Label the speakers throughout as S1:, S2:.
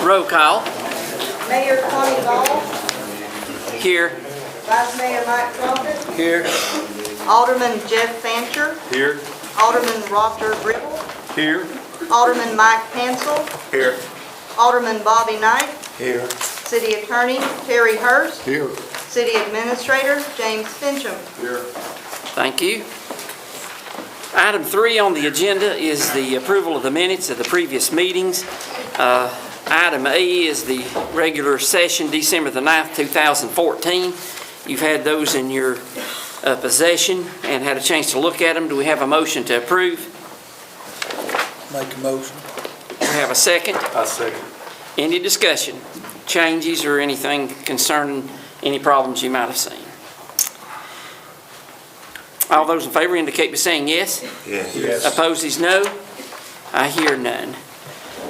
S1: Roll call.
S2: Mayor Connie Ball,
S1: Here.
S2: Vice Mayor Mike Crockett,
S1: Here.
S2: Alderman Jeff Fancher,
S1: Here.
S2: Alderman Roger Gribble,
S1: Here.
S2: Alderman Mike Hansel,
S1: Here.
S2: Alderman Bobby Knight,
S1: Here.
S2: City Attorney Terry Hurst,
S1: Here.
S2: City Administrator James Fincham.
S1: Here. Thank you. Item 3 on the agenda is the approval of the minutes of the previous meetings. Item A is the regular session, December the 9th, 2014. You've had those in your possession and had a chance to look at them. Do we have a motion to approve?
S3: Make a motion.
S1: Do we have a second?
S4: I second.
S1: Any discussion, changes, or anything concerning any problems you might have seen? All those in favor indicate by saying yes.
S4: Yes.
S1: Opposed is no. I hear none.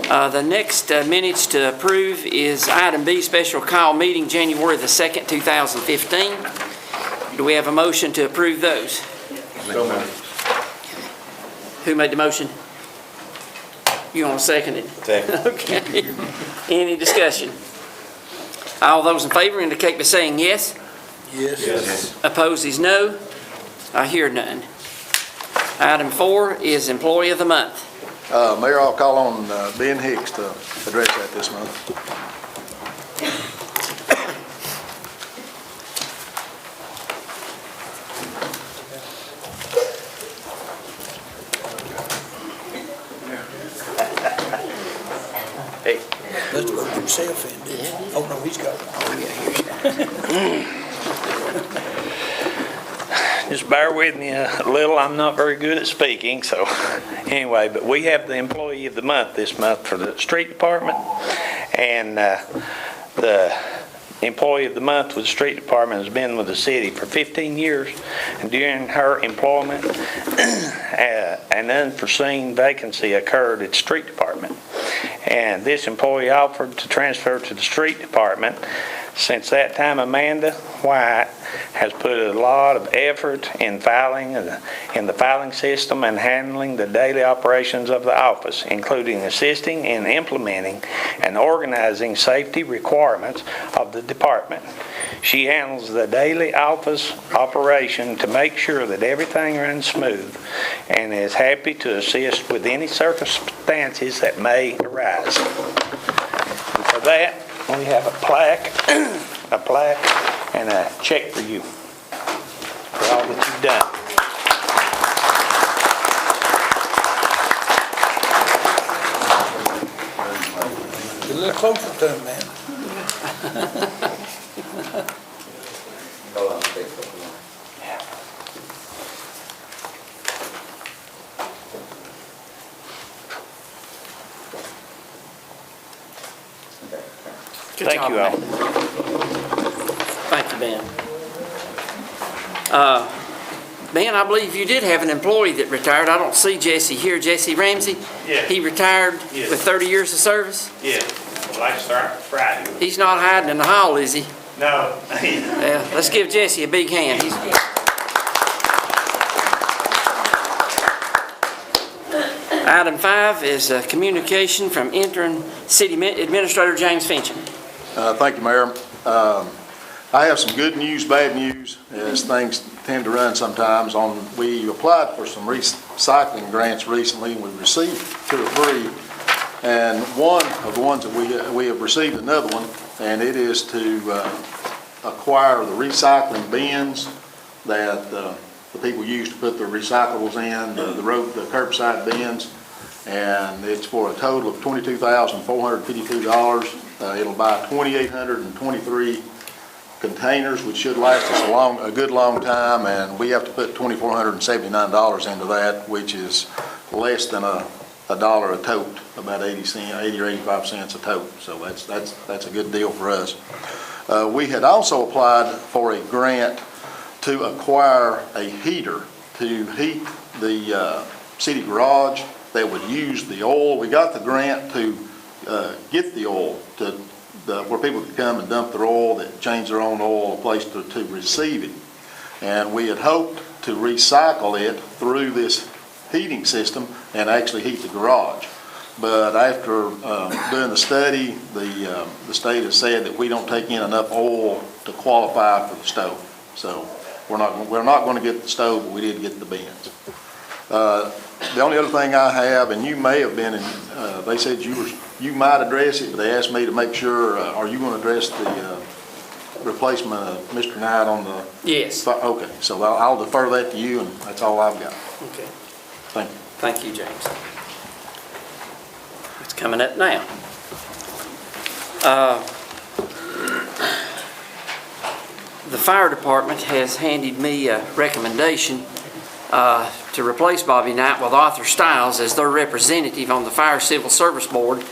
S1: The next minutes to approve is item B, special call meeting, January the 2nd, 2015. Do we have a motion to approve those?
S4: So moved.
S1: Who made the motion? You want to second it?
S4: Second.
S1: Okay. Any discussion? All those in favor indicate by saying yes.
S3: Yes.
S4: Yes.
S1: Opposed is no. I hear none. Item 4 is Employee of the Month.
S5: Mayor, I'll call on Ben Hicks to address that this month.
S1: Hey.
S3: Let's vote himself in, didn't he? Oh, no, he's got one.
S6: Just bear with me a little. I'm not very good at speaking, so anyway, but we have the Employee of the Month this month for the street department, and the Employee of the Month with the street department has been with the city for 15 years, and during her employment, an unforeseen vacancy occurred at the street department, and this employee offered to transfer to the street department. Since that time, Amanda White has put a lot of effort in the filing system and handling the daily operations of the office, including assisting in implementing and organizing safety requirements of the department. She handles the daily office operation to make sure that everything runs smooth and is happy to assist with any circumstances that may arise. And for that, we have a plaque and a check for you for all that you've done.
S3: Get a little closer to him, man.
S1: Good
S6: Thank
S1: job,
S6: you all.
S1: man. Thank you, Ben. Ben, I believe you did have an employee that retired. I don't see Jesse here. Jesse Ramsey?
S6: Yeah.
S1: He retired
S6: Yes.
S1: with 30 years of service?
S6: Yeah, I'd like to start Friday.
S1: He's not hiding in the hall, is he?
S6: No.
S1: Yeah, let's give Jesse a big hand. Item 5 is communication from interim city administrator James Fincham.
S5: Thank you, Mayor. I have some good news, bad news, as things tend to run sometimes. We applied for some recycling grants recently, and we received 2 or 3. And one of the ones that we have received another one, and it is to acquire the recycling bins that the people use to put their recyclables in, the curbside bins, and it's for a total of $22,452. It'll buy 2,823 containers, which should last us a good long time, and we have to put $2,479 into that, which is less than a dollar a tote, about 80 or 85 cents a tote. So that's a good deal for us. We had also applied for a grant to acquire a heater to heat the city garage that would use the oil. We got the grant to get the oil to where people could come and dump their oil, that change their own oil, a place to receive it. And we had hoped to recycle it through this heating system and actually heat the garage. But after doing the study, the state has said that we don't take in enough oil to qualify for the stove. So we're not going to get the stove, but we did get the bins. The only other thing I have, and you may have been in, they said you might address it, but they asked me to make sure, are you going to address the replacement of Mr. Knight on the?
S1: Yes.
S5: Okay, so I'll defer that to you, and that's all I've got.
S1: Okay.
S5: Thank you.
S1: Thank you, James. It's coming up now. The fire department has handed me a recommendation to replace Bobby Knight with Arthur Stiles as their representative on the Fire Civil Service Board.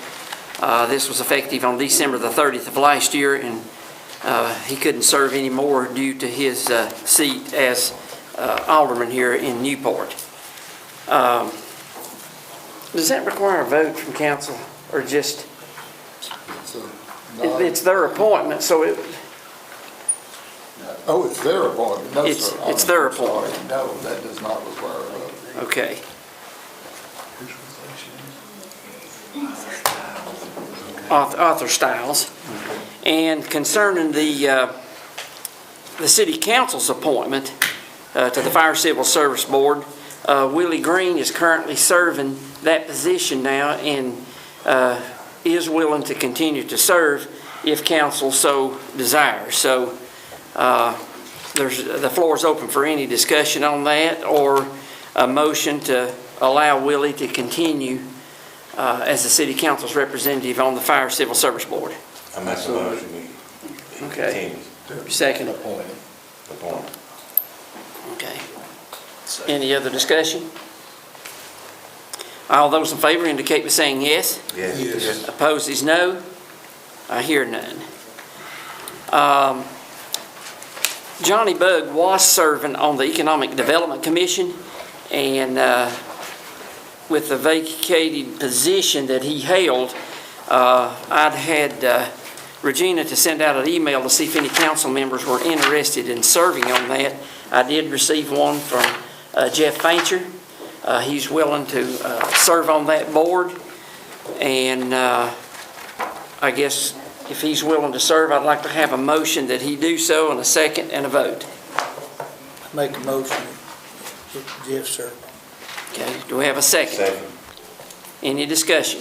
S1: This was effective on December the 30th of last year, and he couldn't serve anymore due to his seat as alderman here in Newport. Does that require a vote from council, or just, it's their appointment, so it,
S7: Oh, it's their appointment? No,
S1: It's-
S7: sir.
S1: it's their
S7: I'm sorry.
S1: appointment.
S7: No, that does not require a vote.
S1: okay. Arthur Stiles. And concerning the city council's appointment to the Fire Civil Service Board, Willie Green is currently serving that position now and is willing to continue to serve if council so desires. So the floor is open for any discussion on that or a motion to allow Willie to continue as the city council's representative on the Fire Civil Service Board.
S4: I make a motion.
S1: Okay. Second.
S7: Appointed.
S1: Okay. Any other discussion? All those in favor indicate by saying yes.
S4: Yes.
S1: Opposed is no. I hear none. Johnny Bugg was serving on the Economic Development Commission, and with the vacated position that he held, I'd had Regina to send out an email to see if any council members were interested in serving on that. I did receive one from Jeff Fancher. He's willing to serve on that board, and I guess if he's willing to serve, I'd like to have a motion that he do so, and a second and a vote.
S3: Make a motion that Jeff serve.
S1: Okay, do we have a second?
S4: Second.
S1: Any discussion?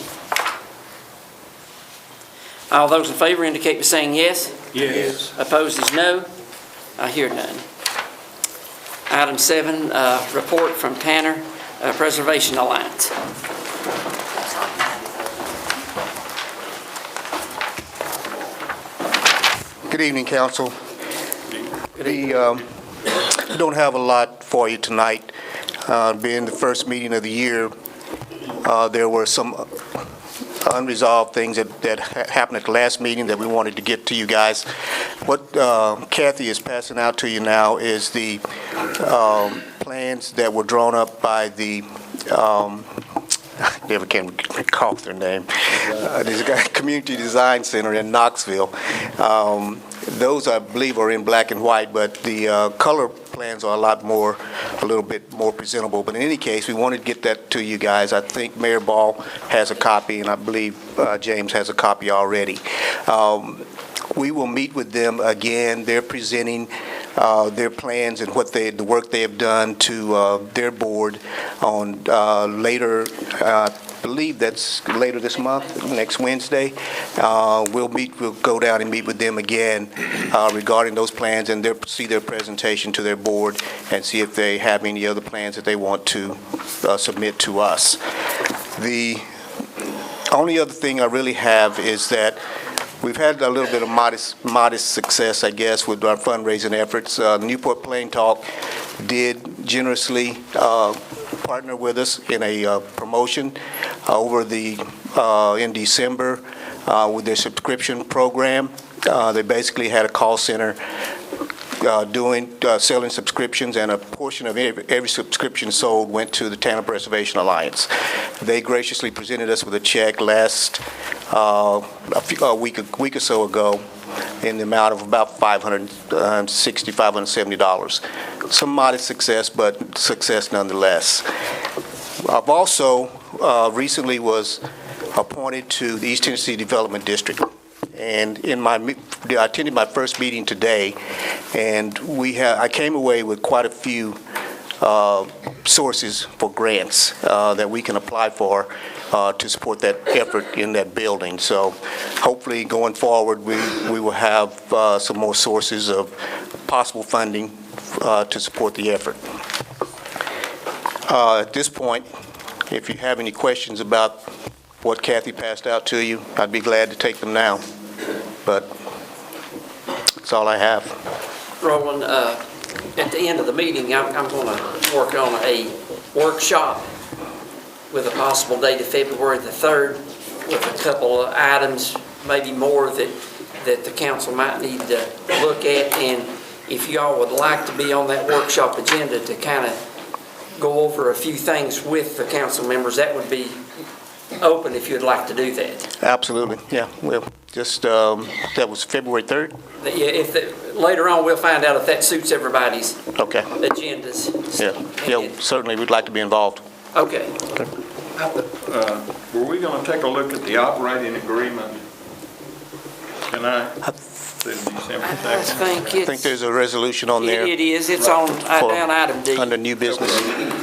S1: All those in favor indicate by saying yes.
S3: Yes.
S1: Opposed is no. I hear none. Item 7, report from Tanner Preservation Alliance.
S8: Good evening, council. We don't have a lot for you tonight. Being the first meeting of the year, there were some unresolved things that happened at the last meeting that we wanted to get to you guys. What Kathy is passing out to you now is the plans that were drawn up by the I never can recall their name. There's a community design center in Knoxville. Those, I believe, are in black and white, but the color plans are a little bit more presentable. But in any case, we wanted to get that to you guys. I think Mayor Ball has a copy, and I believe James has a copy already. We will meet with them again. They're presenting their plans and the work they have done to their board on later, I believe that's later this month, next Wednesday. We'll go down and meet with them again regarding those plans and see their presentation to their board and see if they have any other plans that they want to submit to us. The only other thing I really have is that we've had a little bit of modest success, I guess, with our fundraising efforts. Newport Plain Talk did generously partner with us in a promotion in December with their subscription program. They basically had a call center selling subscriptions, and a portion of every subscription sold went to the Tanner Preservation Alliance. They graciously presented us with a check a week or so ago in the amount of about $570. Some modest success, but success nonetheless. I've also recently was appointed to the East Tennessee Development District. And I attended my first meeting today, and I came away with quite a few sources for grants that we can apply for to support that effort in that building. So hopefully going forward, we will have some more sources of possible funding to support the effort. At this point, if you have any questions about what Kathy passed out to you, I'd be glad to take them now. But that's all I have.
S1: Roland, at the end of the meeting, I'm going to work on a workshop with a possible date of February the 3rd with a couple of items, maybe more, that the council might need to look at. And if y'all would like to be on that workshop agenda to kind of go over a few things with the council members, that would be open if you'd like to do that.
S8: Absolutely, yeah. Well, just, that was February 3rd?
S1: Yeah, later on, we'll find out if that suits everybody's
S8: Okay.
S1: agendas.
S8: Yeah, certainly we'd like to be involved.
S1: Okay.
S7: Were we going to take a look at the operating agreement tonight? December
S1: I
S7: 2nd?
S8: I think there's a resolution on there.
S1: It is. It's on down item D.
S8: Under new business.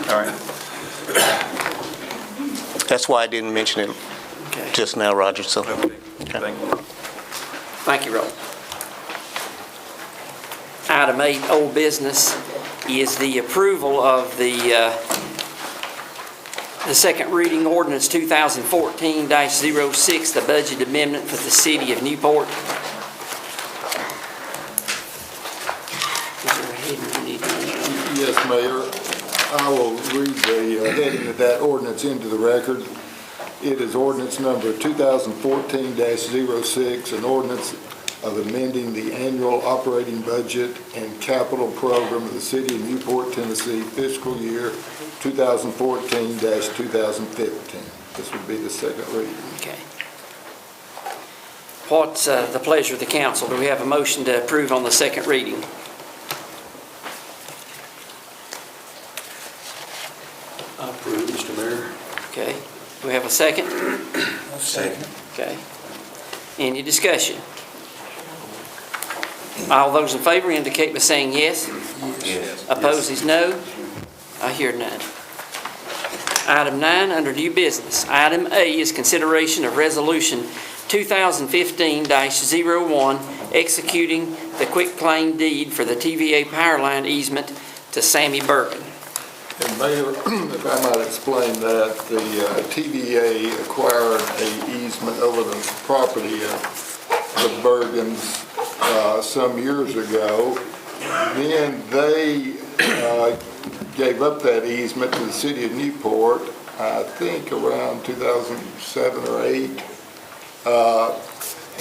S7: All right.
S8: That's why I didn't mention it
S1: Okay.
S8: just now, Roger, so.
S7: Okay. Thank you.
S1: Thank you, Roland. Item 8, old business, is the approval of the second reading ordinance 2014-06, the budget amendment for the city of Newport. Is there a heading we need to read?
S7: Yes, Mayor. I will read the heading of that ordinance into the record. It is ordinance number 2014-06, an ordinance of amending the annual operating budget and capital program of the city of Newport, Tennessee, fiscal year 2014-2015. This would be the second reading.
S1: Okay. What's the pleasure of the council? Do we have a motion to approve on the second reading?
S3: I approve, Mr. Mayor.
S1: Okay. Do we have a second?
S3: Second.
S1: Okay. Any discussion? All those in favor indicate by saying yes.
S4: Yes.
S1: Opposed is no. I hear none. Item 9, under new business. Item A is consideration of resolution 2015-01, executing the quitclaim deed for the TVA power line easement to Sammy Bergen.
S7: And Mayor, if I might explain that, the TVA acquired an easement over the property of the Bergens some years ago. Then they gave up that easement to the city of Newport, I think around 2007 or 8.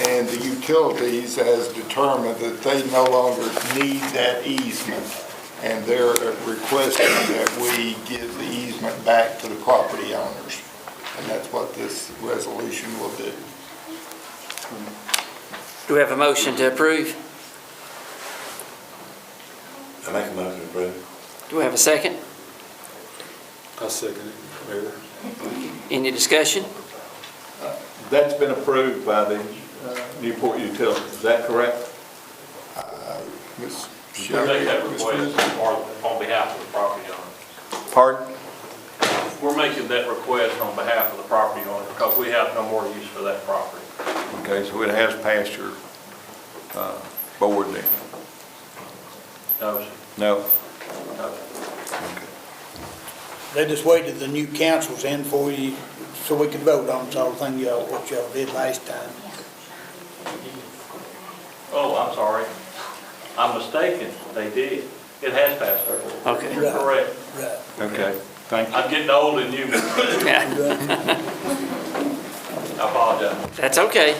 S7: And the utilities has determined that they no longer need that easement. And they're requesting that we give the easement back to the property owners. And that's what this resolution will do.
S1: Do we have a motion to approve?
S4: I make a motion to approve.
S1: Do we have a second?
S3: I second it, Mayor.
S1: Any discussion?
S7: That's been approved by the Newport Utilities, is that correct? Ms.
S9: We make that request on behalf of the property owner.
S7: Pardon?
S9: We're making that request on behalf of the property owner because we have no more use for that property.
S7: Okay, so it has passed your board then?
S9: No, sir.
S7: No.
S9: No.
S3: They just waited the new councils in for you, so we could vote on the thing what y'all did last time.
S9: Oh, I'm sorry. I'm mistaken. They did. It has passed, sir.
S1: Okay.
S9: You're correct.
S3: Right.
S7: Okay, thank you.
S9: I'm getting old and you. I apologize.
S1: That's okay.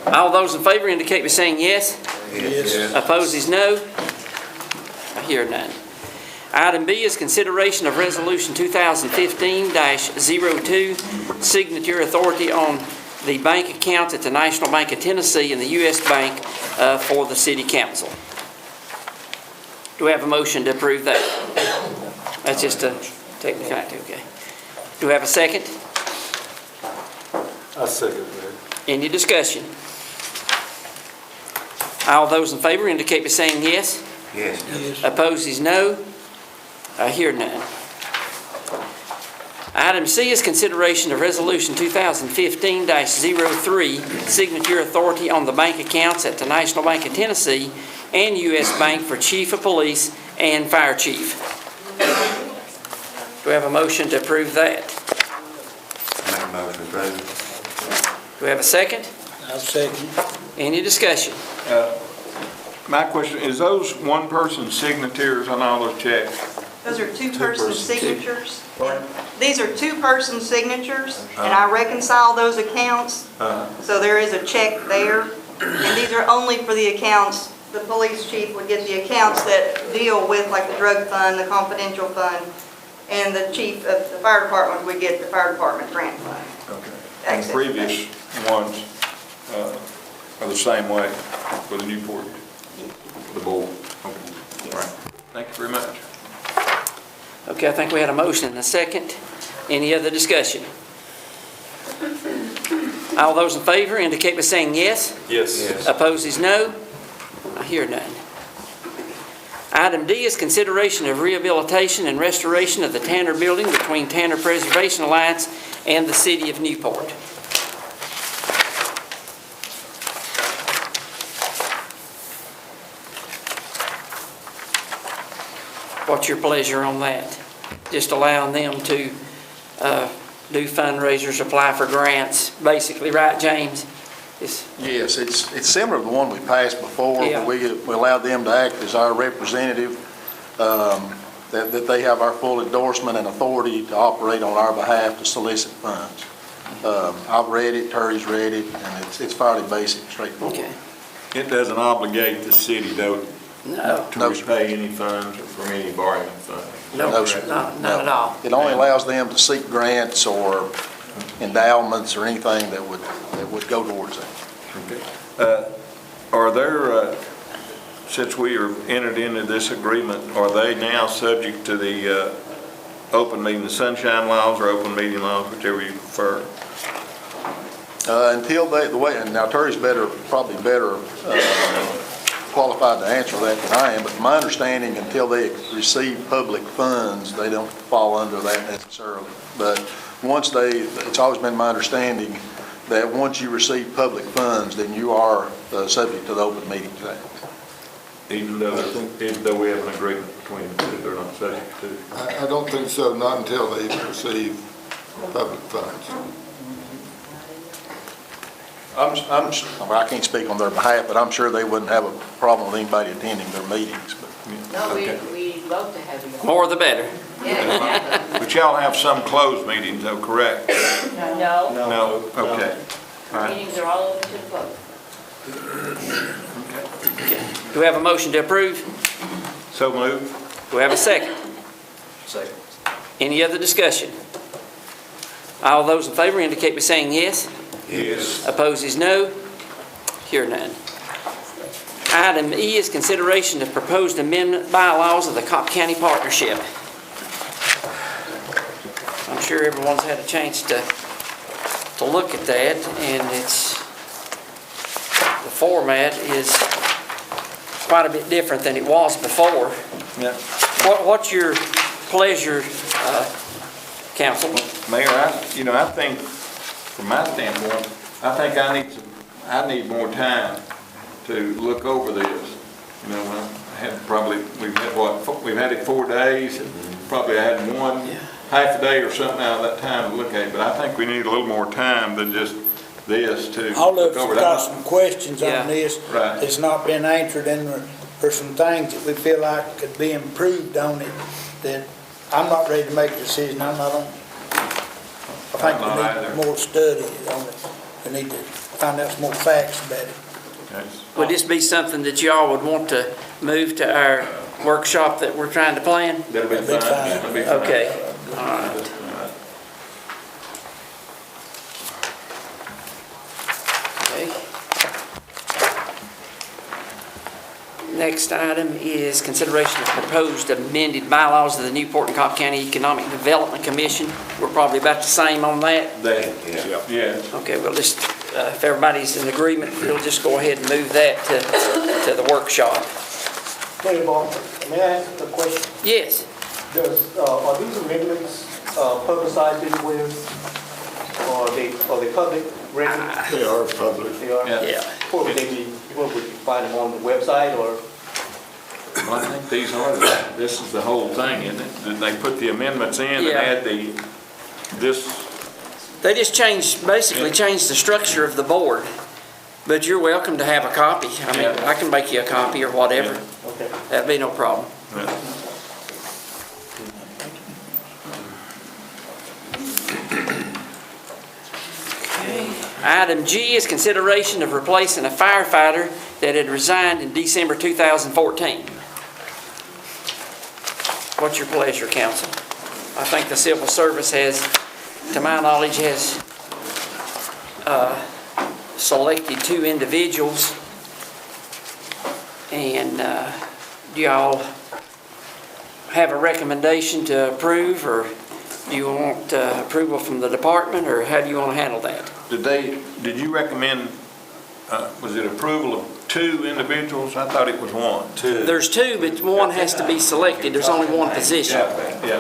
S1: All those in favor indicate by saying yes.
S3: Yes.
S1: Opposed is no. I hear none. Item B is consideration of resolution 2015-02, signature authority on the bank accounts at the National Bank of Tennessee and the U.S. Bank for the City Council. Do we have a motion to approve that? That's just a technicality, okay. Do we have a second?
S7: I second that.
S1: Any discussion? All those in favor indicate by saying yes.
S4: Yes.
S3: Yes.
S1: Opposed is no. I hear none. Item C is consideration of Resolution 2015-03, signature authority on the bank accounts at the National Bank of Tennessee and U.S. Bank for Chief of Police and Fire Chief. Do we have a motion to approve that?
S4: Make a motion to approve.
S1: Do we have a second?
S3: I'll second.
S1: Any discussion?
S10: My question, is those one-person signatures on all those checks?
S2: Those are two-person signatures. These are two-person signatures, and I reconcile those accounts. So there is a check there, and these are only for the accounts. The police chief would get the accounts that deal with, like the drug fund, the confidential fund, and the chief of the fire department would get the fire department grant fund.
S10: Okay. And the previous ones are the same way for the Newport, the board? Okay. All right. Thank you very much.
S1: Okay, I think we had a motion and a second. Any other discussion? All those in favor indicate by saying yes.
S10: Yes.
S1: Opposed is no. I hear none. Item D is consideration of rehabilitation and restoration of the Tanner Building between Tanner Preservation Alliance and the City of Newport. What's your pleasure on that? Just allowing them to do fundraisers, apply for grants, basically, right, James?
S5: Yes, it's similar to the one we passed before.
S1: Yeah.
S5: We allowed them to act as our representative, that they have our full endorsement and authority to operate on our behalf to solicit funds. I've read it, Terry's read it, and it's fairly basic, straightforward.
S1: Okay.
S10: It doesn't obligate the city, though,
S1: No,
S10: to
S5: No, sir.
S10: repay any funds from any borrowing funds.
S1: no,
S5: sir.
S1: not at all.
S5: It only allows them to seek grants or endowments or anything that would go towards that.
S10: Okay. Are there, since we are entered into this agreement, are they now subject to the open meeting, the sunshine laws or open meeting laws, whichever you prefer?
S5: Until and now Terry's probably better qualified to answer that than I am, but my understanding, until they receive public funds, they don't fall under that necessarily. But it's always been my understanding that once you receive public funds, then you are subject to the Open Meetings Act.
S10: Even though we have an agreement between the two, they're not subject to?
S7: I don't think so, not until they receive public funds.
S5: I can't speak on their behalf, but I'm sure they wouldn't have a problem with anybody attending their meetings. But
S11: No,
S10: Okay.
S11: we'd love to have you.
S1: More the better.
S11: Yeah, exactly.
S10: But y'all have some closed meetings, though, correct?
S11: No,
S10: No? Okay. All right.
S11: meetings are all open to the public.
S1: Do we have a motion to approve?
S10: So moved.
S1: Do we have a second?
S10: Second.
S1: Any other discussion? All those in favor indicate by saying yes.
S10: Yes.
S1: Opposed is no. Hear none. Item E is consideration of proposed amendment bylaws of the Cobb County Partnership. I'm sure everyone's had a chance to look at that, and the format is quite a bit different than it was before.
S10: Yeah.
S1: What's your pleasure, council?
S10: Mayor, I think, from my standpoint, I think I need more time to look over this. We've had it 4 days, and probably I had half a day or something out of that time to look at it, but I think we need a little more time than just this to
S3: All of
S10: look
S3: us
S10: over
S3: have got
S10: that.
S3: some questions
S1: Yeah.
S3: on this.
S10: Right.
S3: That's not been answered, and there's some things that we feel like could be improved on it, that I'm not ready to make a decision. I'm not on. I think
S10: I'm not
S3: we
S10: either.
S3: need more study on it. We need to find out some more facts about it.
S1: Would this be something that y'all would want to move to our workshop that we're trying to plan?
S10: That'll be
S3: That'd be
S10: fine.
S3: fine.
S10: That'll be fine.
S1: Okay, all right. Okay. Next item is consideration of proposed amended bylaws of the Newport and Cobb County Economic Development Commission. We're probably about the same on that.
S10: Yeah.
S1: Okay, we'll just, if everybody's in agreement, we'll just go ahead and move that to the workshop.
S8: Mayor Barber, may I ask a question?
S1: Yes.
S8: Are these amendments publicized anywhere? Or are they public record?
S7: They are public.
S8: They are?
S1: Yeah.
S8: Where would you find them, on the website or?
S10: Well, I think these are, this is the whole thing, isn't it? Did they put the amendments in and
S1: Yeah.
S10: add this?
S1: They just basically changed the structure of the board. But you're welcome to have a copy. I mean,
S10: Yeah.
S1: I can make you a copy or whatever.
S8: Okay.
S1: That'd be no problem.
S10: Yeah.
S1: Item G is consideration of replacing a firefighter that had resigned in December 2014. What's your pleasure, council? I think the civil service has, to my knowledge, has selected 2 individuals. And do y'all have a recommendation to approve, or do you want approval from the department, or how do you want to handle that?
S10: Did you recommend, was it approval of 2 individuals? I thought it was 1. 2.
S1: There's 2, but one has to be selected. There's only 1 position.
S10: Yeah,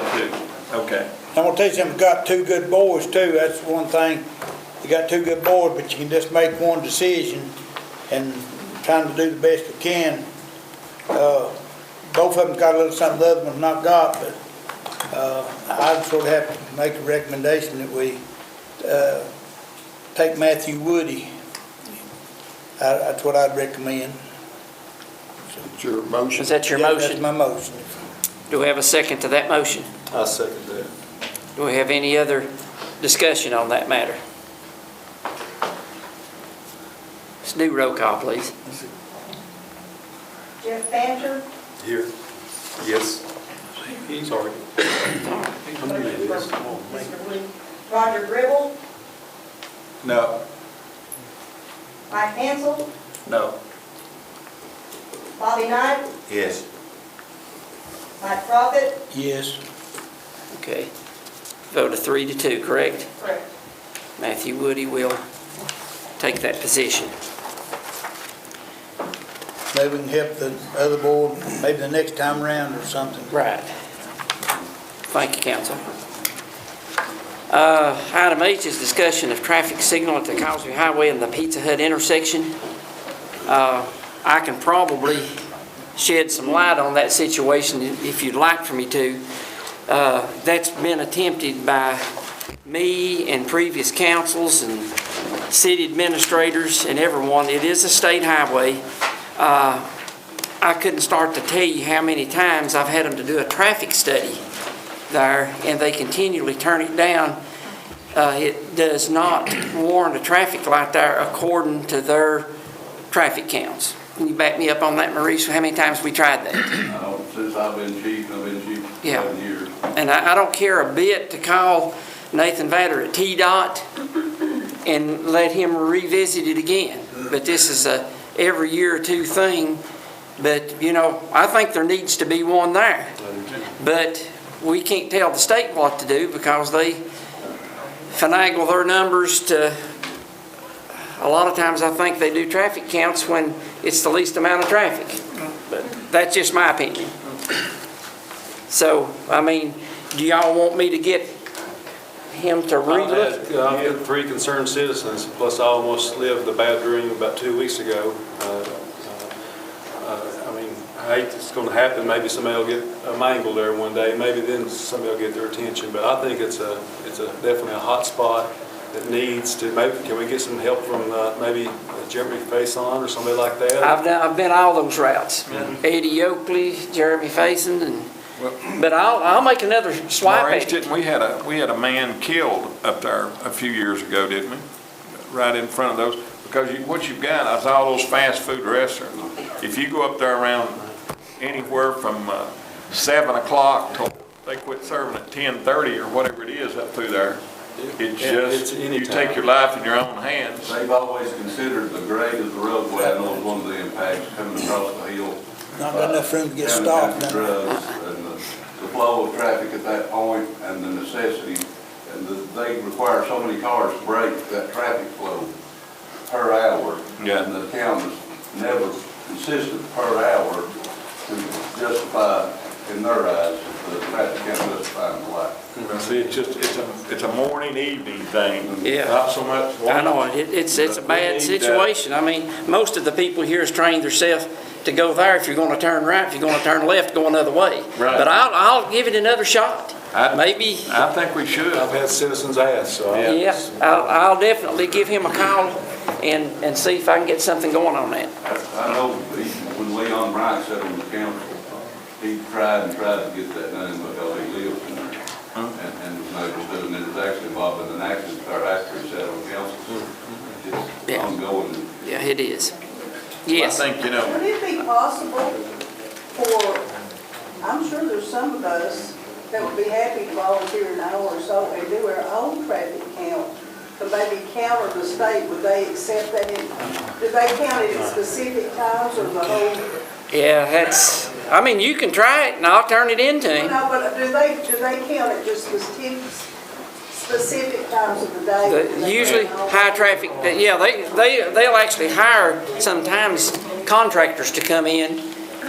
S10: 2. Okay.
S3: I'm gonna tell you something, we got 2 good boys too, that's one thing. You got 2 good boys, but you can just make one decision and trying to do the best we can. Both of them got a little something the other one's not got, but I'd sort of have to make a recommendation that we take Matthew Woody. That's what I'd recommend.
S7: It's your motion.
S1: Is that your
S3: Yeah,
S1: motion?
S3: That's my motion.
S1: Do we have a second to that motion?
S7: I second that.
S1: Do we have any other discussion on that matter? Let's do roll call, please.
S2: Jeff Fancher,
S7: Here. Yes. Sorry.
S2: Roger Gribble,
S7: No.
S2: Mike Hansel,
S7: No.
S2: Bobby Knight,
S4: Yes.
S2: Mike Profit.
S3: Yes.
S1: Okay. Vote of 3 to 2, correct?
S2: Correct.
S1: Matthew Woody will take that position.
S3: Maybe we can help the other board, maybe the next time around or something.
S1: Right. Thank you, council. Item H is discussion of traffic signal at the Causeway Highway and the Pizza Hut intersection. I can probably shed some light on that situation if you'd like for me to. That's been attempted by me and previous councils and city administrators and everyone. It is a state highway. I couldn't start to tell you how many times I've had them to do a traffic study there, and they continually turn it down. It does not warrant a traffic light there according to their traffic counts. Can you back me up on that, Maurice? How many times we tried that?
S12: Since I've been chief for
S1: Yeah.
S12: 7 years.
S1: And I don't care a bit to call Nathan Vader at TDOT and let him revisit it again. But this is a every year or 2 thing. But, you know, I think there needs to be one there. But we can't tell the state what to do because they finagle their numbers to, a lot of times I think they do traffic counts when it's the least amount of traffic. But that's just my opinion. So, I mean, do y'all want me to get him to relook?
S13: I've got 3 concerned citizens, plus I almost lived a bad dream about 2 weeks ago. I mean, I hate it's going to happen. Maybe somebody will get mangled there one day. Maybe then somebody will get their attention. But I think it's definitely a hot spot that needs to. Maybe can we get some help from maybe Jeremy Faison or somebody like that?
S1: I've been all those routes. Eddie Oakley, Jeremy Faison, and but I'll make another swipe
S10: Maurice,
S1: at it.
S10: didn't we had a man killed up there a few years ago, didn't we? Right in front of those, because what you've got is all those fast food restaurants. If you go up there around anywhere from 7 o'clock till they quit serving at 10:30 or whatever it is up through there, it's just, you take your life in your own hands.
S12: They've always considered the grade of the roadway, I know, as one of the impacts coming across the hill.
S3: not got enough room to get
S12: county
S3: stopped.
S12: drugs and the flow of traffic at that point and the necessity, and they require so many cars to break that traffic flow per hour.
S10: Yeah.
S12: And the count is never consistent per hour to justify, in their eyes, the traffic count justifying the light.
S10: See, it's a morning, evening thing.
S1: Yeah.
S10: Not so much.
S1: I know, it's a bad situation. I mean, most of the people here has trained themselves to go there if you're gonna turn right, if you're gonna turn left, go another way.
S10: Right.
S1: But I'll give it another shot. Maybe,
S10: I think we should.
S13: I've had citizens ask, so.
S1: yeah, I'll definitely give him a call and see if I can get something going on that.
S12: I know when Leon Bryant sat on the council, he tried to get that done because he lived in there. And was noticed, and it was actually involved in an accident after he sat on council. It's ongoing.
S1: Yeah, it is. Yes.
S10: I think,
S14: Would it be possible for, I'm sure there's some of us that would be happy to volunteer an hour or so and do our own traffic count, to maybe counter the state, would they accept that? Do they count it at specific times or the whole?
S1: Yeah, I mean, you can try it and I'll turn it into him.
S14: No, but do they count it just specific times of the day?
S1: Usually high traffic, yeah, they'll actually hire sometimes contractors to come in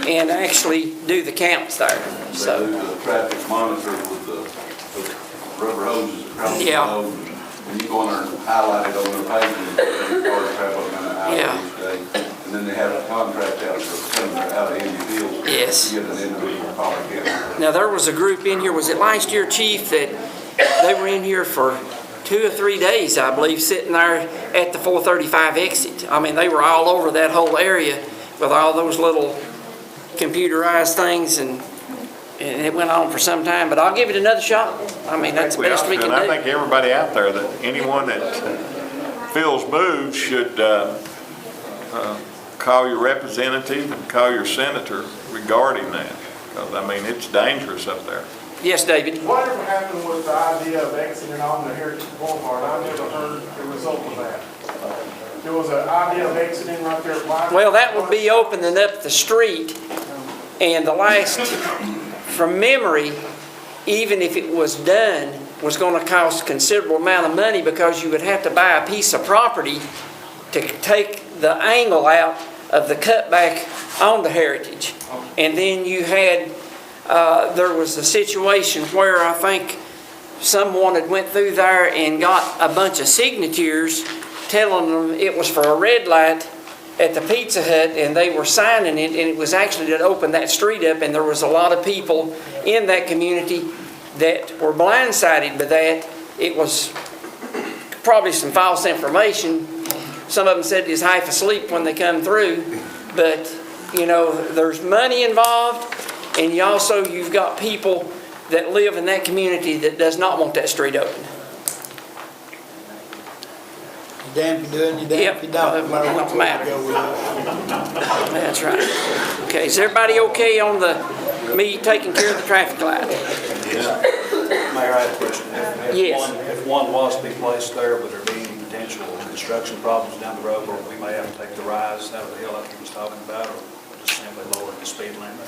S1: and actually do the counts there, so.
S12: They do the traffic monitor with the rubber hoses across the
S1: Yeah.
S12: road. And you go in there and highlight it on their pavement, and cars travel down the highway
S1: Yeah.
S12: each day. And then they have a contract out for coming out of individuals.
S1: Yes.
S12: To get an individual car count.
S1: Now, there was a group in here, was it last year, Chief, that they were in here for 2 or 3 days, I believe, sitting there at the 435 exit. I mean, they were all over that whole area with all those little computerized things, and it went on for some time, but I'll give it another shot. I mean, that's the best we can
S10: And I
S1: do.
S10: think everybody out there, that anyone that feels moved should call your representative and call your senator regarding that. Because, I mean, it's dangerous up there.
S1: Yes, David?
S15: Whatever happened with the idea of exiting on the Heritage Boulevard? I never heard the result of that. There was an idea of exiting right there at White.
S1: Well, that would be opening up the street, and the last, from memory, even if it was done, was going to cost a considerable amount of money because you would have to buy a piece of property to take the angle out of the cutback on the Heritage. And then you had, there was a situation where I think someone had went through there and got a bunch of signatures telling them it was for a red light at the Pizza Hut, and they were signing it, and it was actually to open that street up, and there was a lot of people in that community that were blindsided by that. It was probably some false information. Some of them said he's half asleep when they come through, but you know, there's money involved, and you've got people that live in that community that does not want that street open.
S3: You damn if you do and you damn if you don't. No matter which way you go with it.
S1: That's right. Okay, is everybody okay on me taking care of the traffic light?
S16: Mayor, I have a question.
S1: Yes.
S16: If one was to be placed there, would there be any potential construction problems down the road where we may have to take the rise out of the hill like he was talking about, or just simply lower the speed limit?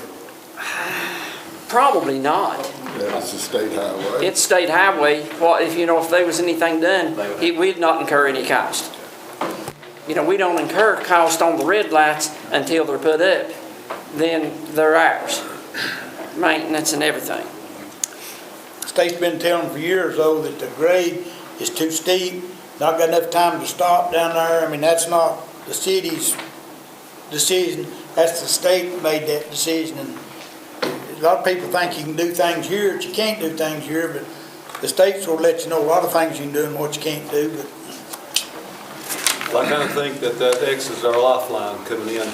S1: Probably not.
S7: Yeah, it's a state highway.
S1: It's state highway. Well, if there was anything done, we'd not incur any cost. We don't incur cost on the red lights until they're put up. Then they're ours. Maintenance and everything.
S3: State's been telling for years, though, that the grade is too steep, not got enough time to stop down there. I mean, that's not the city's decision. That's the state made that decision. And a lot of people think you can do things here, that you can't do things here, but the state's will let you know a lot of things you can do and what you can't do. But
S13: I kind of think that X is our lifeline coming in.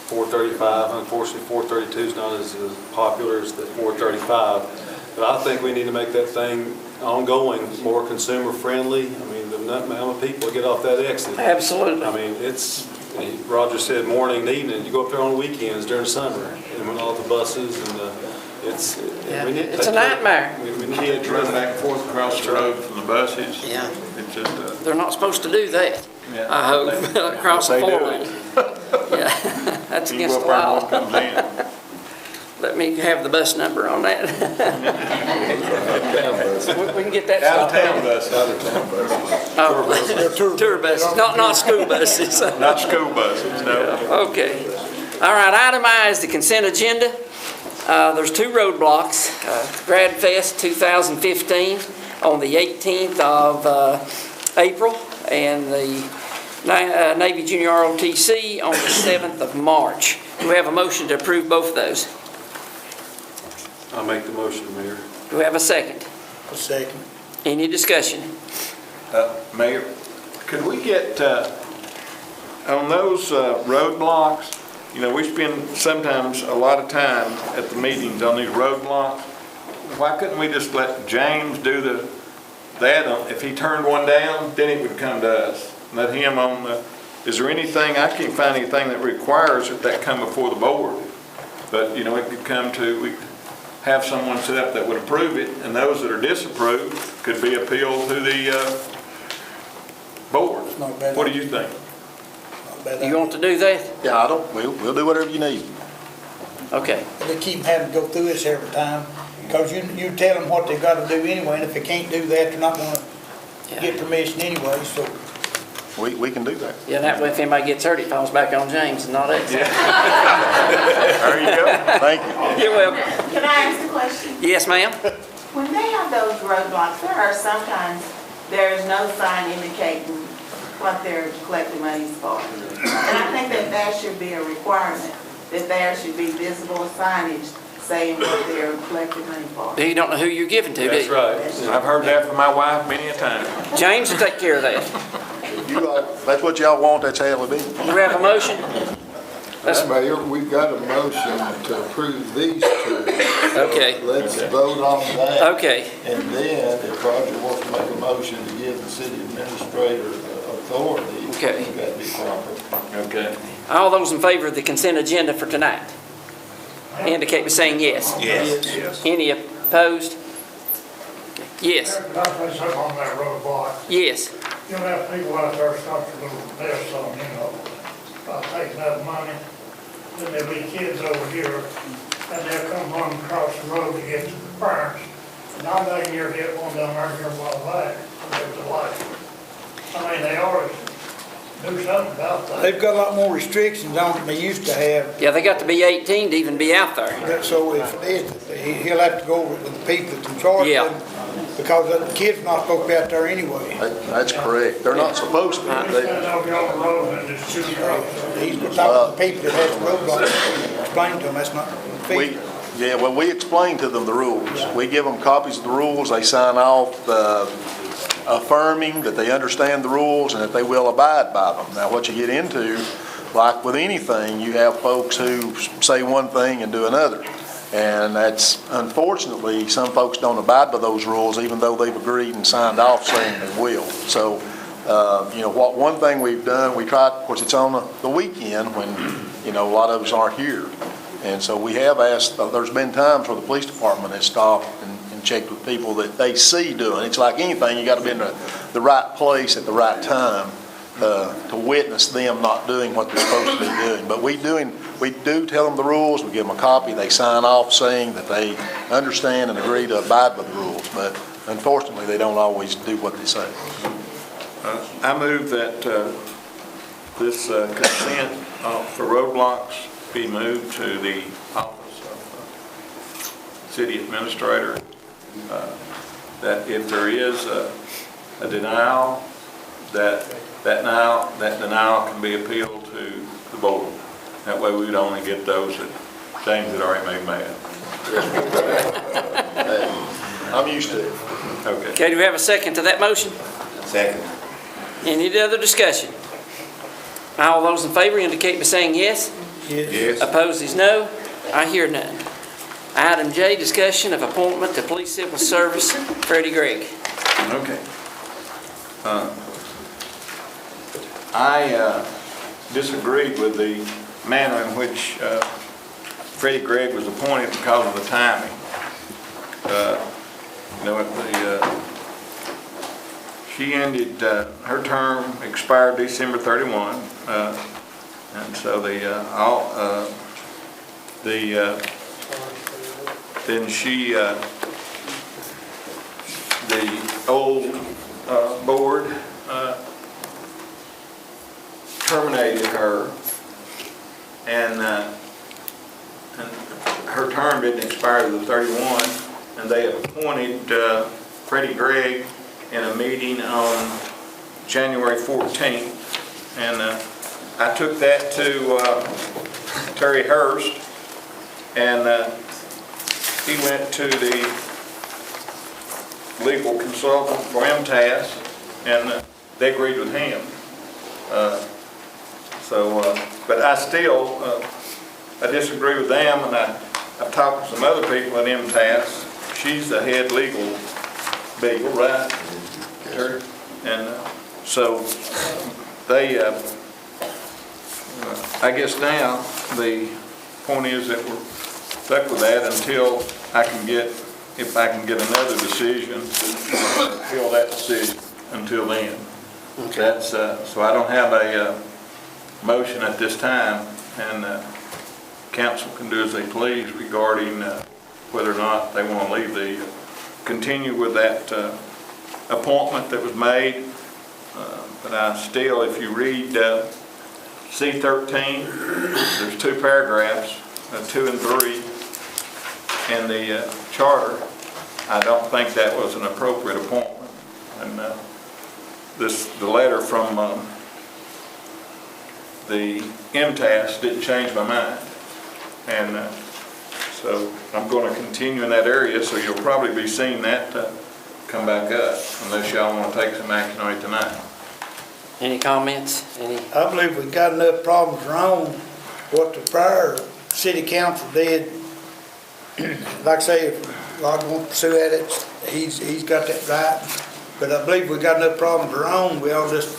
S13: 435, unfortunately 432 is not as popular as the 435. But I think we need to make that thing ongoing, more consumer friendly. I mean, the amount of people get off that exit.
S1: Absolutely.
S13: I mean, it's, Roger said morning and evening. You go up there on weekends during summer, and when all the buses and
S1: it's a nightmare.
S10: We need to run back and forth across the road from the buses.
S1: Yeah.
S10: It's just,
S1: they're not supposed to do that.
S10: Yeah.
S1: I hope across the
S10: They do
S1: 4 lane. Yeah. That's
S10: You
S1: against
S10: go
S1: the
S10: up there and
S1: law.
S10: one comes in.
S1: Let me have the bus number on that. We can get that.
S10: Out of town buses.
S1: Oh, tour buses, not school buses.
S10: Not school buses, no.
S1: Okay. All right, item I is the consent agenda. There's two roadblocks. Grad Fest 2015 on the 18th of April and the Navy Junior ROTC on the 7th of March. Do we have a motion to approve both of those?
S13: I'll make the motion, Mayor.
S1: Do we have a second?
S3: A second.
S1: Any discussion?
S10: Mayor, could we get, on those roadblocks, you know, we spend sometimes a lot of time at the meetings on these roadblocks. Why couldn't we just let James do that? If he turned one down, then it would come to us. Let him on the, is there anything, I can't find anything that requires that come before the board. But, you know, it could come to, we have someone set up that would approve it, and those that are disapproved could be appealed to the board.
S3: Not a bad
S10: What do
S3: idea.
S10: you think?
S3: Not a bad
S1: You
S3: idea.
S1: want to do that?
S5: Yeah, we'll do whatever you need.
S1: Okay.
S3: They keep having to go through this every time, because you tell them what they gotta do anyway, and if they can't do that, they're not gonna get permission anyway, so.
S5: We can do that.
S1: Yeah, that way if anybody gets hurt, it falls back on James and not us.
S10: There you go.
S5: Thank you.
S1: You're welcome.
S11: Can I ask a question?
S1: Yes, ma'am?
S11: When they have those roadblocks, there is no sign indicating what they're collecting monies for. And I think that should be a requirement, that there should be visible signage saying what they're collecting money for.
S1: You don't know who you're giving to, do
S13: That's
S1: you?
S13: right.
S10: I've heard that from my wife many a time.
S1: James will take care of that.
S5: That's what y'all want, that's how it'll be.
S1: Do we have a motion?
S7: Mayor, we've got a motion to approve these two.
S1: Okay.
S7: Let's vote on that.
S1: Okay.
S7: And then if Roger wants to make a motion to give the city administrator authority,
S1: Okay.
S7: that'd be proper.
S10: Okay.
S1: All those in favor of the consent agenda for tonight? Indicate by saying yes.
S10: Yes.
S1: Any opposed? Yes.
S15: Can I say something on that roadblock?
S1: Yes.
S15: You'll have people out there start to little mess on, taking up money. Then there'll be kids over here, and they'll come running across the road to get to the parents. And I done here hit one down there here a while back, and there was a light. I mean, they always do something about that.
S3: They've got a lot more restrictions on than they used to have.
S1: Yeah, they got to be 18 to even be out there.
S3: So if it is, he'll have to go over with the people that's in charge
S1: Yeah.
S3: of them, because the kids are not supposed to be out there anyway.
S5: That's correct. They're not supposed to.
S15: Stand over here on the road and just shoot across.
S3: He's talking to the people that has the roadblocks, explain to them, that's not feasible.
S5: We explain to them the rules. We give them copies of the rules, they sign off affirming that they understand the rules and that they will abide by them. Now, what you get into, like with anything, you have folks who say one thing and do another. And that's, unfortunately, some folks don't abide by those rules, even though they've agreed and signed off saying they will. So, one thing we've done, we try, of course, it's on the weekend when, a lot of us aren't here. And so we have asked, there's been times where the police department has stopped and checked with people that they see doing. It's like anything, you got to be in the right place at the right time to witness them not doing what they're supposed to be doing. But we do tell them the rules, we give them a copy, they sign off saying that they understand and agree to abide by the rules. But unfortunately, they don't always do what they say.
S10: I move that this consent for roadblocks be moved to the office of city administrator, that if there is a denial, that denial can be appealed to the board. That way we would only get those that James had already made mad.
S5: I'm used to it.
S10: Okay.
S1: Okay, do we have a second to that motion?
S4: Second.
S1: Any other discussion? All those in favor indicate by saying yes.
S4: Yes.
S1: Opposed is no. I hear none. Item J, discussion of appointment to Police Civil Service, Freddie Gregg.
S10: Okay. I disagreed with the manner in which Freddie Gregg was appointed because of the timing. She ended, her term expired December 31. And so then the old board terminated her, and her term didn't expire to the 31, and they appointed Freddie Gregg in a meeting on January 14th, and I took that to Terry Hurst, and he went to the legal consultant for MTAS, and they agreed with him. But I still, I disagree with them, and I've talked to some other people at MTAS. She's the head legal beagle, right? Terry? And so they, I guess now the point is that we're stuck with that until if I can get another decision, appeal that decision until then. Okay. That's, so I don't have a motion at this time, and council can do as they please regarding whether or not they want to continue with that appointment that was made. But I still, if you read C13, there's 2 paragraphs, 2 and 3, in the charter. I don't think that was an appropriate appointment. And the letter from the MTAS didn't change my mind. And so I'm going to continue in that area, so you'll probably be seeing that come back up, unless y'all want to take some action on it tonight.
S1: Any comments?
S3: I believe we've got enough problems around what the prior city council did. Like I say, if Rod wants to pursue at it, he's got that right. But I believe we've got enough problems around. We all just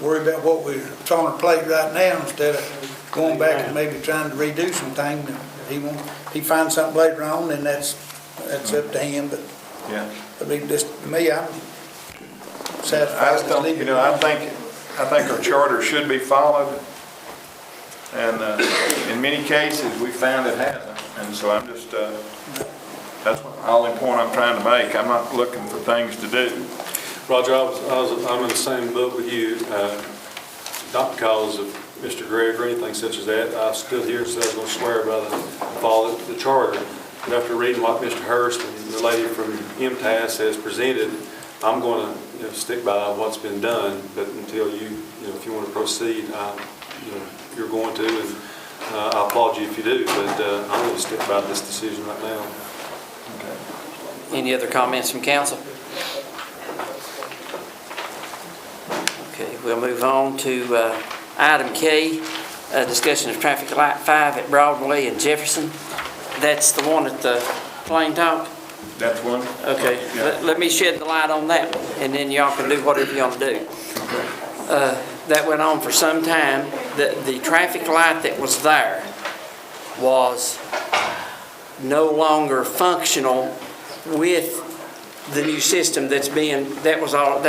S3: worry about what we're on our plate right now instead of going back and maybe trying to redo some things. If he finds something later on, then that's up to him. But
S10: yeah,
S3: I mean, just to me, I'm satisfied.
S10: I think our charter should be followed, and in many cases we found it hasn't. And so I'm just that's the only point I'm trying to make. I'm not looking for things to do.
S13: Roger, I'm in the same boat with you, not because of Mr. Gregg or anything such as that. I stood here and said I was going to swear by follow the charter. But after reading what Mr. Hurst and the lady from MTAS has presented, I'm going to stick by what's been done. But until if you want to proceed, you're going to, and I applaud you if you do. But I'm going to stick by this decision right now.
S1: Okay. Any other comments from council? Okay, we'll move on to item K, discussion of traffic light 5 at Broadway and Jefferson. That's the one at the Plain Talk?
S10: That's one.
S1: Okay, yeah. Let me shed the light on that one, and then y'all can do whatever you want to do. Okay. That went on for some time. The traffic light that was there was no longer functional with the new system that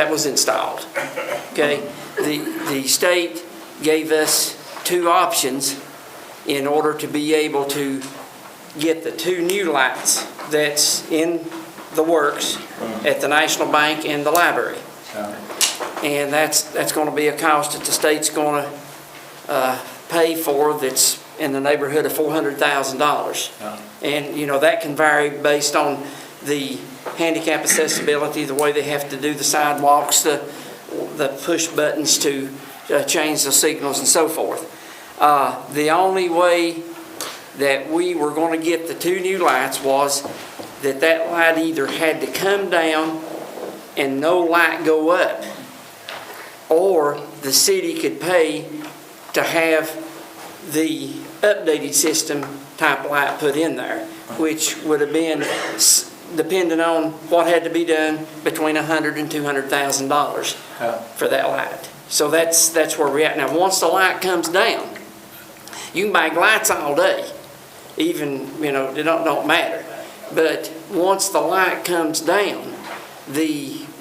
S1: was installed. Okay, the state gave us 2 options in order to be able to get the 2 new lights that's in the works at the National Bank and the library. And that's going to be a cost that the state's going to pay for, that's in the neighborhood of $400,000. And that can vary based on the handicap accessibility, the way they have to do the sidewalks, the push buttons to change the signals and so forth. The only way that we were going to get the 2 new lights was that light either had to come down and no light go up, or the city could pay to have the updated system type light put in there, which would have been, depending on what had to be done, between $100,000 and $200,000 for that light. So that's where we're at now. Once the light comes down, you can buy lights all day, even it don't matter. But once the light comes down,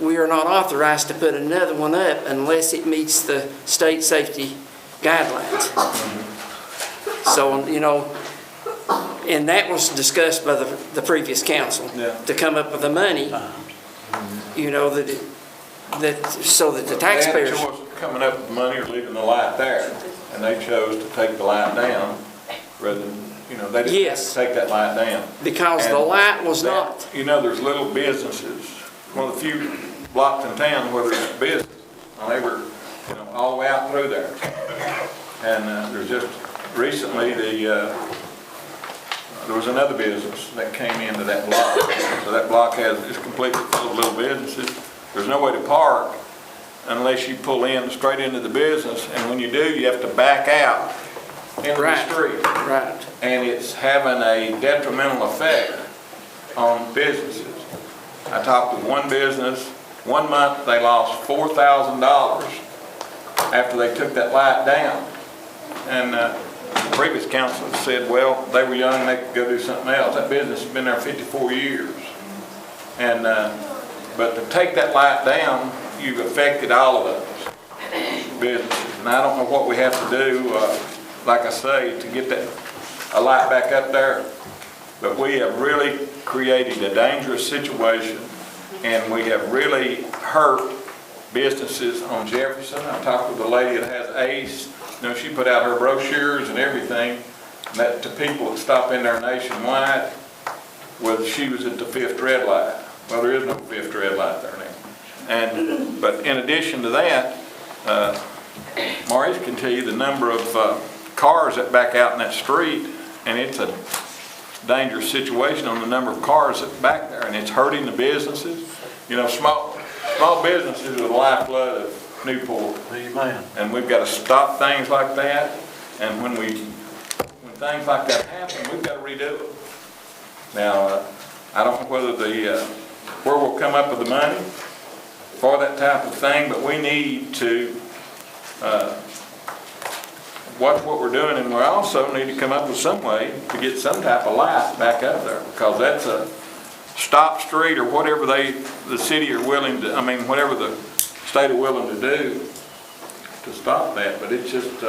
S1: we are not authorized to put another one up unless it meets the state safety guidelines. So, you know, and that was discussed by the previous council, to come up with the money, you know, so that the taxpayers.
S10: They had a choice of coming up with money or leaving the light there, and they chose to take the light down rather than, you know, they didn't have to take that light down.
S1: Because the light was not.
S10: You know, there's little businesses, one of the few blocks in town where there's business, and they were, you know, all the way out through there. And there's just recently there was another business that came into that block. So that block is completely full of little businesses. There's no way to park unless you pull in straight into the business, and when you do, you have to back out into the street.
S1: Right.
S10: And it's having a detrimental effect on businesses. I talked with one business, 1 month they lost $4,000 after they took that light down. And the previous council said, well, they were young, they could go do something else. That business has been there 54 years. And but to take that light down, you've affected all of those businesses. And I don't know what we have to do, like I say, to get a light back up there. But we have really created a dangerous situation, and we have really hurt businesses on Jefferson. I talked with a lady that has ACE. You know, she put out her brochures and everything that to people that stop in there nationwide, whether she was at the 5th red light. Well, there is no 5th red light there now. But in addition to that, Maurice can tell you the number of cars that back out in that street, and it's a dangerous situation on the number of cars that back there, and it's hurting the businesses. You know, small businesses are the lifeblood of Newport.
S13: Amen.
S10: And we've got to stop things like that, and when things like that happen, we've got to redo it. Now, I don't know whether where we'll come up with the money for that type of thing, but we need to watch what we're doing, and we also need to come up with some way to get some type of light back up there, because that's a stop street or whatever the city are willing to, whatever the state are willing to do to stop that. But it's just,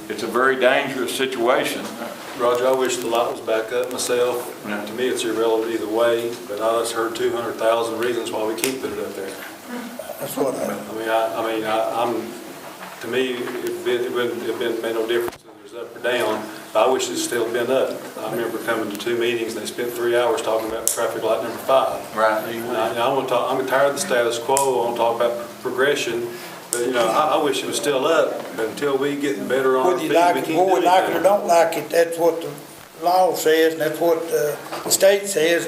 S10: it's a very dangerous situation.
S13: Roger, I wish the light was back up myself.
S10: Yeah.
S13: To me, it's irrelevant either way, but I just heard 200,000 reasons why we can't put it up there.
S3: That's what
S13: to me, it wouldn't have made no difference if it was up or down. I wish it's still been up. I remember coming to 2 meetings, and they spent 3 hours talking about traffic light number 5.
S10: Right.
S13: I'm tired of the status quo. I want to talk about progression. But, you know, I wish it was still up, but until we get better on our feet, we can't do anything.
S3: Whether you like it or don't like it, that's what the law says, and that's what the state says,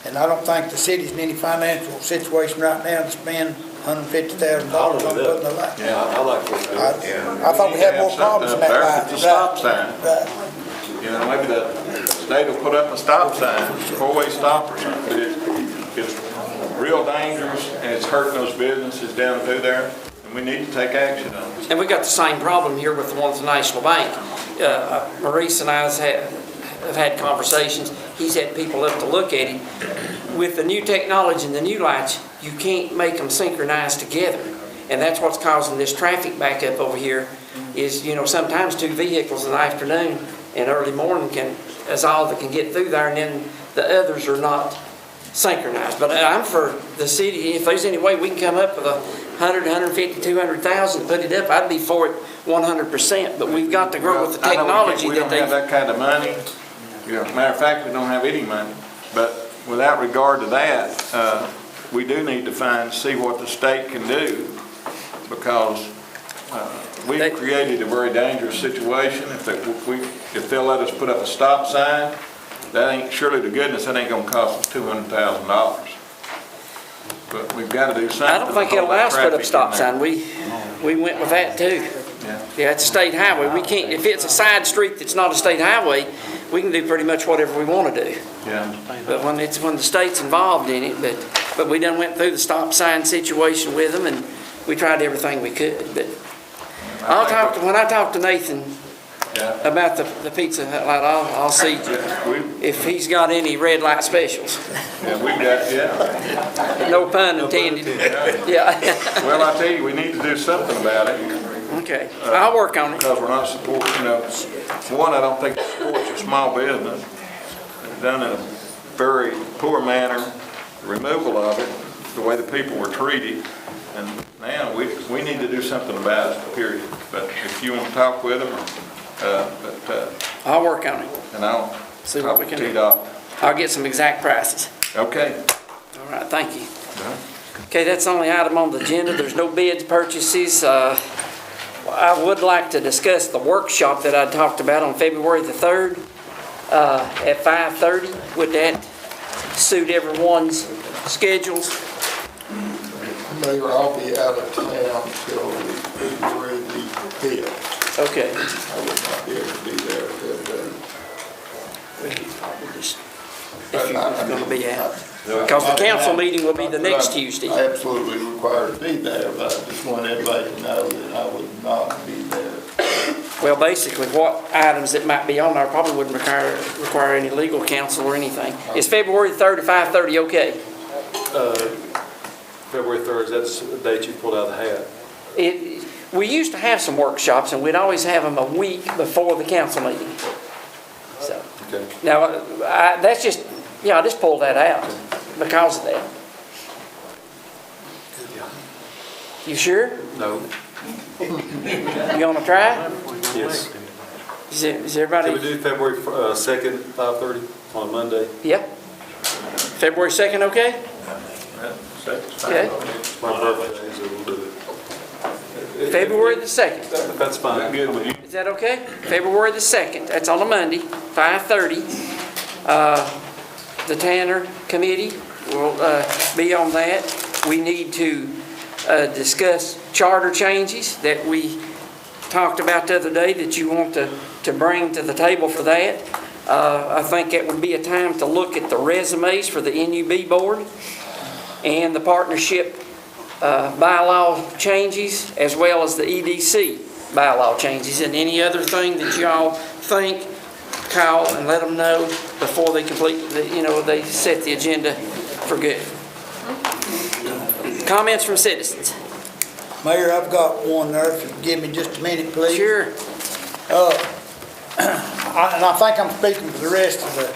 S3: and I don't think the city's in any financial situation right now to spend $150,000 on putting the light.
S13: Yeah, I like what you're doing.
S3: I thought we had more problems than that light.
S10: It's a stop sign.
S3: Right.
S10: You know, maybe the state will put up a stop sign, 4-way stop or something. But it's real dangerous, and it's hurting those businesses down through there. We need to take action on it.
S1: And we got the same problem here with the ones at National Bank. Maurice and I have had conversations. He's had people up to look at it. With the new technology and the new lights, you can't make them synchronize together. And that's what's causing this traffic backup over here is, you know, sometimes 2 vehicles in the afternoon and early morning is all that can get through there, and then the others are not synchronized. But I'm for the city, if there's any way we can come up with 100, 150, 200,000 to put it up, I'd be for it 100%. But we've got to grow with the technology.
S10: We don't have that kind of money. You know, matter of fact, we don't have any money. But without regard to that, we do need to see what the state can do, because we've created a very dangerous situation. If they'll let us put up a stop sign, that ain't, surely to goodness, that ain't gonna cost us $200,000. But we've got to do something.
S1: I don't think it'll allow us to put up a stop sign. We went with that too. Yeah, it's a state highway. We can't, if it's a side street that's not a state highway, we can do pretty much whatever we want to do.
S10: Yeah.
S1: But when the state's involved in it, but we done went through the stop sign situation with them, and we tried everything we could. But when I talk to Nathan about the Pizza Hut light, I'll see if he's got any red light specials.
S10: Yeah, we've got,
S1: No pun intended. Yeah.
S10: Well, I tell you, we need to do something about it.
S1: Okay, I'll work on it.
S10: Because we're not supporting, you know, one, I don't think it supports a small business. It's done in a very poor manner, the removal of it, the way the people were treated. And now we need to do something about it, period. But if you want to talk with them,
S1: I'll work on it.
S10: and I'll
S1: See what we can do.
S10: T-Dot.
S1: I'll get some exact prices.
S10: Okay.
S1: All right, thank you. Okay, that's the only item on the agenda. There's no bids, purchases. I would like to discuss the workshop that I talked about on February the 3rd at 5:30. Would that suit everyone's schedules?
S7: Mayor, I'll be out of town till February the 5th.
S1: Okay.
S7: I will not be able to be there that day.
S1: If you're going to be out. Because the council meeting will be the next Tuesday.
S7: I'm absolutely required to be there, but I just want everybody to know that I would not be there.
S1: Well, basically, what items that might be on there probably wouldn't require any legal counsel or anything. Is February the 3rd at 5:30 okay?
S13: February 3rd, that's the date you pulled out of the hat.
S1: We used to have some workshops, and we'd always have them a week before the council meeting. So,
S13: Okay.
S1: now, that's just, I just pulled that out because of that. You sure?
S13: No.
S1: You want to try?
S13: Yes.
S1: Is everybody?
S13: Can we do February 2nd, 5:30 on a Monday?
S1: Yep. February 2nd, okay? Okay.
S13: My birthday, so we'll do it.
S1: February the 2nd.
S13: That's fine. Good with you.
S1: Is that okay? February the 2nd. That's on a Monday, 5:30. The Tanner Committee will be on that. We need to discuss charter changes that we talked about the other day that you want to bring to the table for that. I think it would be a time to look at the resumes for the NUB board and the partnership bylaw changes, as well as the EDC bylaw changes, and any other thing that y'all think, call and let them know before they complete, they set the agenda for good. Comments from citizens?
S3: Mayor, I've got one there, if you give me just a minute, please.
S1: Sure.
S3: And I think I'm speaking for the rest of the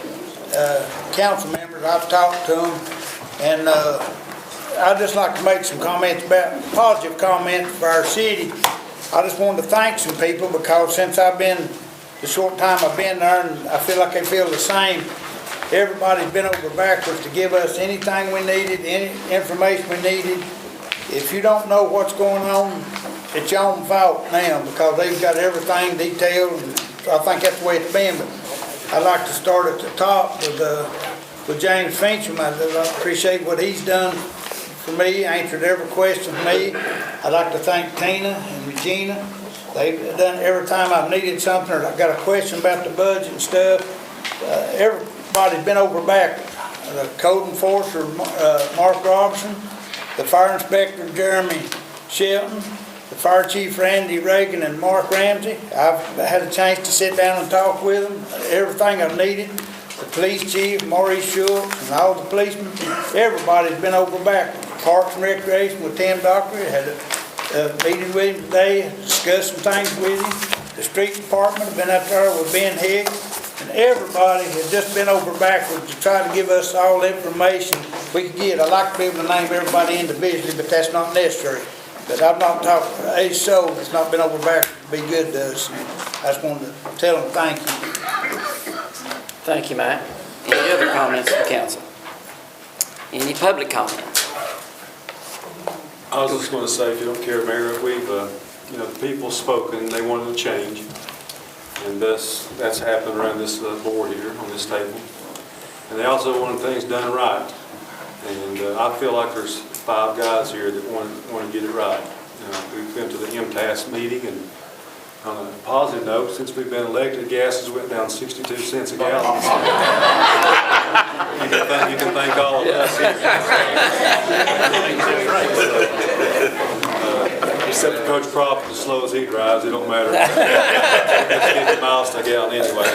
S3: council members. I've talked to them, and I'd just like to make some comments positive comments for our city. I just wanted to thank some people because since the short time I've been there, and I feel like they feel the same, everybody's been over backwards to give us anything we needed, any information we needed. If you don't know what's going on, it's your own fault now because they've got everything detailed. And I think that's the way it's been. But I'd like to start at the top with James Fincham. I appreciate what he's done for me, answered every question for me. I'd like to thank Tina and Regina. They've done every time I've needed something or I've got a question about the budget and stuff. Everybody's been over backwards. The code enforcer, Mark Robinson, the fire inspector, Jeremy Shelton, the fire chief, Randy Reagan, and Mark Ramsey. I've had a chance to sit down and talk with them, everything I've needed. The police chief, Maurice Schultz, and all the policemen, everybody's been over backwards. Parks and Recreation with Tim Dockery, had a meeting with him today, discussed some things with him. The street department have been up there with Ben Hicks. And everybody has just been over backwards to try to give us all the information we can get. I like to be able to name everybody individually, but that's not necessary. But I've not talked to a soul that's not been over backwards to be good to us. I just wanted to tell them thank you.
S1: Thank you, Mike. Any other comments from council? Any public comments?
S13: I was just going to say, if you don't care, Mayor, we've, the people spoken, they wanted to change. And that's happened around this board here, on this table. And they also wanted things done right. And I feel like there's 5 guys here that want to get it right. We've been to the MTAS meeting, and on a positive note, since we've been elected, gas has went down 62 cents a gallon. You can thank all of us. Except for Coach Prop, as slow as he drives, it don't matter. It's 50 miles to a gallon anyway.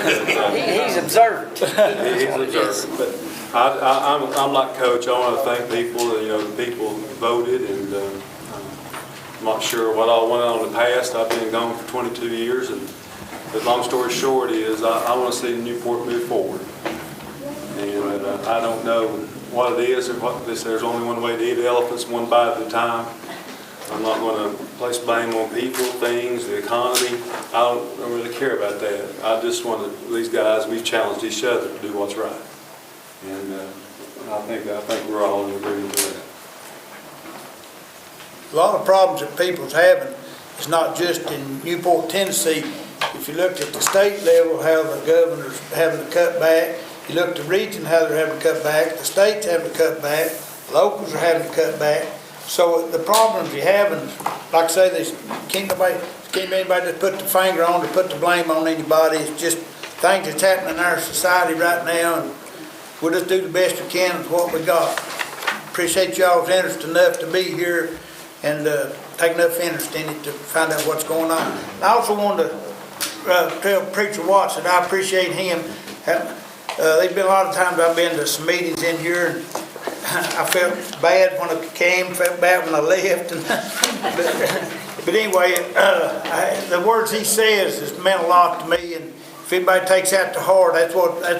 S1: He's observant.
S13: He's observant. But I'm like Coach. I want to thank people. The people voted, and I'm not sure what all went on in the past. I've been gone for 22 years, but long story short is I want to see Newport move forward. And I don't know what it is, or there's only one way to eat elephants, one bite at a time. I'm not going to place blame on people, things, the economy. I don't really care about that. I just want to, these guys, we've challenged each other to do what's right. And I think we're all in agreement with that.
S3: A lot of problems that people's having is not just in Newport, Tennessee. If you looked at the state level, how the governor's having to cut back, you look at the region, how they're having to cut back, the state's having to cut back, locals are having to cut back. So the problems you're having, like I say, there's can't anybody just put the finger on or put the blame on anybody. It's just things that's happening in our society right now, and we'll just do the best we can with what we got. Appreciate y'all's interest enough to be here and take enough interest in it to find out what's going on. I also wanted to tell Preacher Watts that I appreciate him. There's been a lot of times I've been to some meetings in here, and I felt bad when I came, felt bad when I left. But anyway, the words he says has meant a lot to me, and if anybody takes that to heart, that's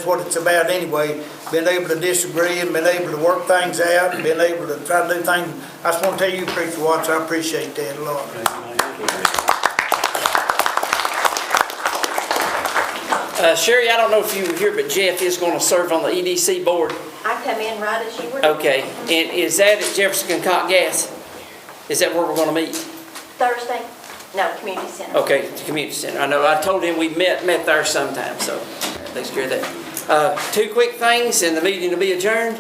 S3: what it's about anyway. Being able to disagree and being able to work things out and being able to try to do things. I just want to tell you, Preacher Watts, I appreciate that a lot.
S1: Sherry, I don't know if you were here, but Jeff is going to serve on the EDC board.
S17: I come in right as you were.
S1: Okay, and is that at Jefferson Concoct Gas? Is that where we're going to meet?
S17: Thursday? No, community center.
S1: Okay, the community center. I know, I told him we met there sometime, so thanks for that. Two quick things and the meeting will be adjourned.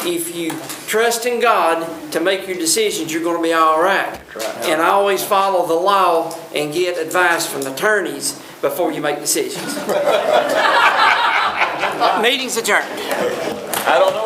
S1: If you trust in God to make your decisions, you're going to be all right. And I always follow the law and get advice from attorneys before you make decisions. Meeting's adjourned.
S10: I don't know.